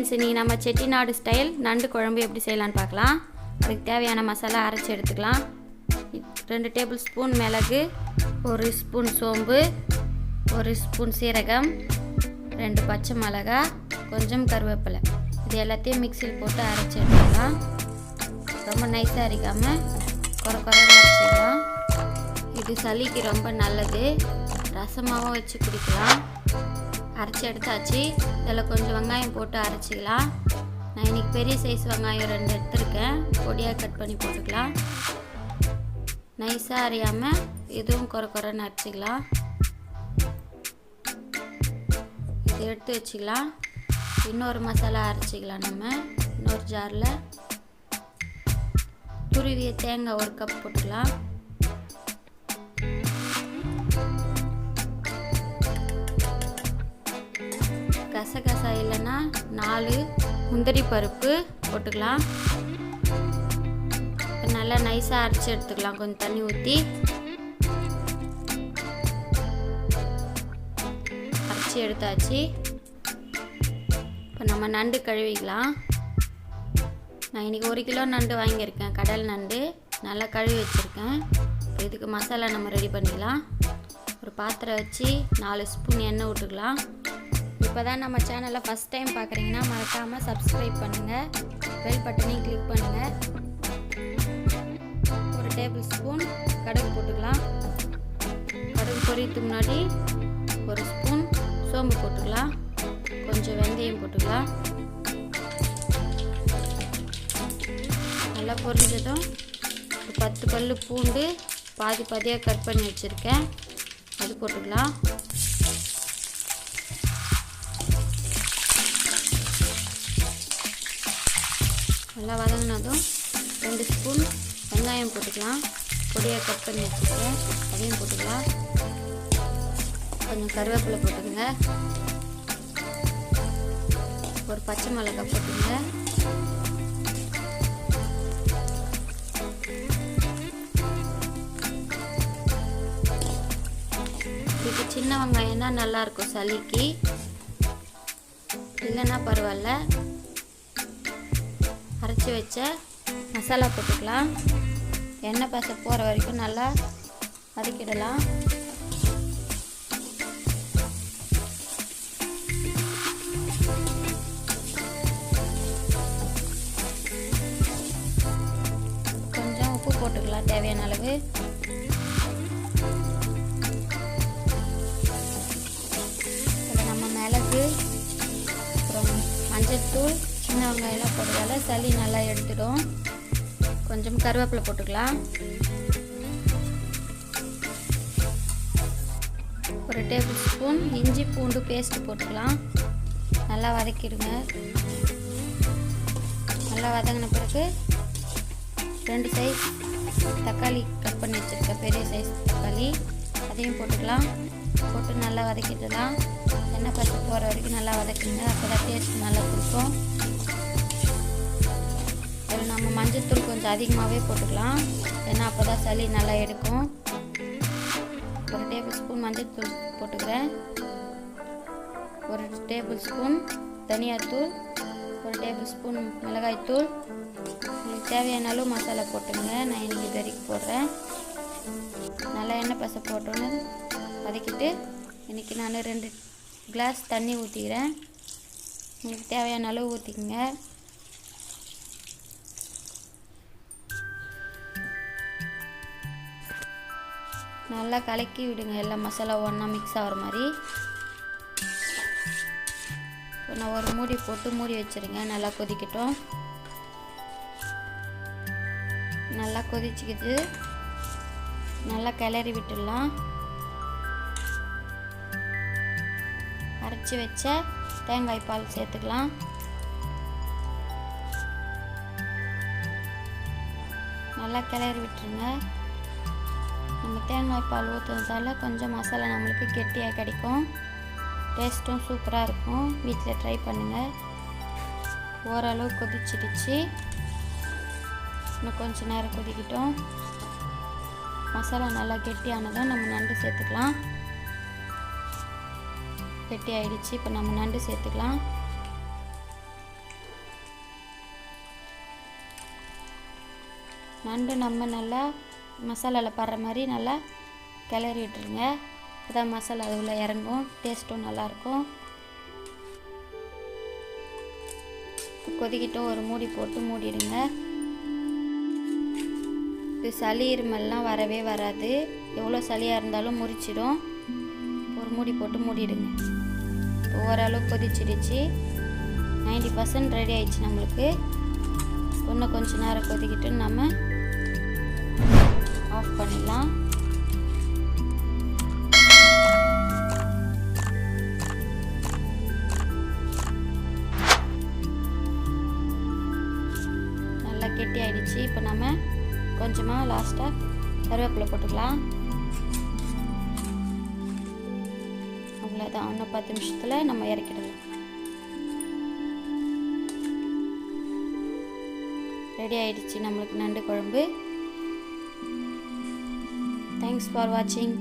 Friends, இன்றைக்கி நம்ம Chettinad style நண்டு குழம்பு எப்படி செய்யலான்னு பார்க்கலாம். அதுக்கு தேவையான மசாலா அரைச்சி எடுத்துக்கலாம். 2 டேபிள் ஸ்பூன் மிளகு, 1 ஸ்பூன் சோம்பு, 1 ஸ்பூன் சீரகம், 2 பச்சை மிளகாய், கொஞ்சம் கருவேப்பிலை. இது எல்லாத்தையும் மிக்சியில் போட்டு அரைச்சி எடுத்துக்கலாம். ரொம்ப நைஸாக அரைக்காமல் குறைன்னு அரைச்சிக்கலாம். இது சளிக்கு ரொம்ப நல்லது. ரசமாகவும் வச்சு குடிக்கலாம். அரைச்சி எடுத்தாச்சு. இதில் கொஞ்சம் வெங்காயம் போட்டு அரைச்சிக்கலாம். நான் இன்றைக்கி பெரிய சைஸ் வெங்காயம் 2 எடுத்துருக்கேன். பொடியாக கட் பண்ணி போட்டுக்கலாம். நைஸாக அரையாமல் இதுவும் குறைன்னு அரைச்சிக்கலாம். இது எடுத்து வச்சுக்கலாம். இன்னொரு மசாலா அரைச்சிக்கலாம். நம்ம இன்னொரு ஜாரில் துருவிய தேங்காய் 1 கப் போட்டுக்கலாம். கசகசா இல்லைன்னா 4 முந்திரி பருப்பு போட்டுக்கலாம். நல்லா நைஸாக அரைச்சி எடுத்துக்கலாம். கொஞ்சம் தண்ணி ஊற்றி அரைச்சி எடுத்தாச்சு. இப்போ நம்ம நண்டு கழுவிக்கலாம். நான் இன்றைக்கி 1 கிலோ நண்டு வாங்கியிருக்கேன். கடல் நண்டு நல்லா கழுவி வச்சுருக்கேன். இப்போ இதுக்கு மசாலா நம்ம ரெடி பண்ணிக்கலாம். ஒரு பாத்திரம் வச்சு 4 ஸ்பூன் எண்ணெய் விட்டுக்கலாம். இப்போ தான் நம்ம சேனலை ஃபஸ்ட் டைம் பார்க்குறீங்கன்னா மறக்காமல் சப்ஸ்கிரைப் பண்ணுங்கள். பெல் பட்டனையும் கிளிக் பண்ணுங்கள். 1 டேபிள் ஸ்பூன் கடுகு போட்டுக்கலாம். கடுகு பொரியறதுக்கு முன்னாடி 1 ஸ்பூன் சோம்பு போட்டுக்கலாம். கொஞ்சம் வெந்தயம் போட்டுக்கலாம். நல்லா பொரிஞ்சதும் 10 பல் பூண்டு பாதியாக கட் பண்ணி வச்சுருக்கேன். அது போட்டுக்கலாம். நல்லா வதங்கினதும் 2 ஸ்பூன் வெங்காயம் போட்டுக்கலாம். பொடியாக கட் பண்ணி வச்சுருக்கேன். அதையும் போட்டுக்கலாம். கொஞ்சம் கருவேப்பிலை போட்டுக்கோங்க. ஒரு பச்சை மிளகாய் போட்டுங்க. இதுக்கு சின்ன வெங்காயம் தான் நல்லாயிருக்கும் சளிக்கு, இல்லைன்னா பரவாயில்ல. அரைச்சி வச்ச மசாலா போட்டுக்கலாம். எண்ணெய் பசை போகிற வரைக்கும் நல்லா வதக்கிடலாம். கொஞ்சம் உப்பு போட்டுக்கலாம் தேவையான அளவு. இதில் நம்ம மிளகு, அப்புறம் மஞ்சள் தூள், சின்ன வெங்காயம்லாம் போடுறதால சளி நல்லா எடுத்துடும். கொஞ்சம் கருவேப்பிலை போட்டுக்கலாம். 1 டேபிள் ஸ்பூன் இஞ்சி பூண்டு பேஸ்ட்டு போட்டுக்கலாம். நல்லா வதக்கிடுங்க. நல்லா வதங்கின பிறகு 2 சைஸ் தக்காளி கட் பண்ணி வச்சுருக்கேன். பெரிய சைஸ் தக்காளி, அதையும் போட்டுக்கலாம். போட்டு நல்லா வதக்கிடலாம். எண்ணெய் பசை போகிற வரைக்கும் நல்லா வதக்குங்க. அப்போ தான் டேஸ்ட் நல்லா கொடுக்கும். இதில் நம்ம மஞ்சள்தூள் கொஞ்சம் அதிகமாகவே போட்டுக்கலாம். ஏன்னா அப்போ தான் சளி நல்லா எடுக்கும். 1 டேபிள் ஸ்பூன் மஞ்சள்தூள் போட்டுக்கிறேன். 1 டேபிள் ஸ்பூன் தனியாத்தூள், 1 டேபிள் ஸ்பூன் மிளகாய்த்தூள். உங்களுக்கு தேவையான அளவு மசாலா போட்டுங்க. நான் இன்றைக்கி இது வரைக்கும் போடுறேன். நல்லா எண்ணெய் பசை போட்டோன்னு வதக்கிட்டு இன்றைக்கி நான் 2 கிளாஸ் தண்ணி ஊற்றிக்கிறேன். உங்களுக்கு தேவையான அளவு ஊற்றிக்கங்க. நல்லா கலக்கி விடுங்க. எல்லா மசாலா ஒன்றா மிக்ஸ் ஆகிற மாதிரி. இப்போ நான் ஒரு மூடி போட்டு மூடி வச்சுருங்க. நல்லா கொதிக்கட்டும். நல்லா கொதிச்சுக்கிது. நல்லா கிளறி விட்டுடலாம். அரைச்சி வச்ச தேங்காய் பால் சேர்த்துக்கலாம். நல்லா கிளறி விட்டுருங்க. நம்ம தேங்காய் பால் ஊற்றுறதால கொஞ்சம் மசாலா நம்மளுக்கு கெட்டியாக கிடைக்கும். டேஸ்ட்டும் சூப்பராக இருக்கும். வீட்டில் ட்ரை பண்ணுங்கள். ஓரளவு கொதிச்சிடுச்சு. இன்னும் கொஞ்சம் நேரம் கொதிக்கிட்டோம். மசாலா நல்லா கெட்டியானதும் நம்ம நண்டு சேர்த்துக்கலாம். கெட்டி ஆயிடுச்சு. இப்போ நம்ம நண்டு சேர்த்துக்கலாம். நண்டு நம்ம நல்லா மசாலாவில் படுற மாதிரி நல்லா கிளறி விட்டுருங்க. அதான் மசாலா அது உள்ள இறங்கும், டேஸ்ட்டும் நல்லாயிருக்கும். கொதிக்கிட்டும் ஒரு மூடி போட்டு மூடிடுங்க. இது சளி இருமல்லாம் வரவே வராது. எவ்வளோ சளியாக இருந்தாலும் முறிச்சிடும். ஒரு மூடி போட்டு மூடிடுங்க. ஓரளவு கொதிச்சிடுச்சு. 90% ரெடி ஆயிடுச்சு நம்மளுக்கு. இன்னும் கொஞ்ச நேரம் கொதிக்கிட்டு நம்ம ஆஃப் பண்ணிடலாம். நல்லா கெட்டி ஆயிடுச்சு. இப்போ நம்ம கொஞ்சமாக லாஸ்ட்டாக கருவேப்பிலை போட்டுக்கலாம். அவ்வளோதான். இன்னும் 10 நிமிஷத்தில் நம்ம இறக்கிடலாம். ரெடி ஆயிடுச்சு நம்மளுக்கு நண்டு குழம்பு. தேங்க்ஸ் ஃபார் வாட்சிங்.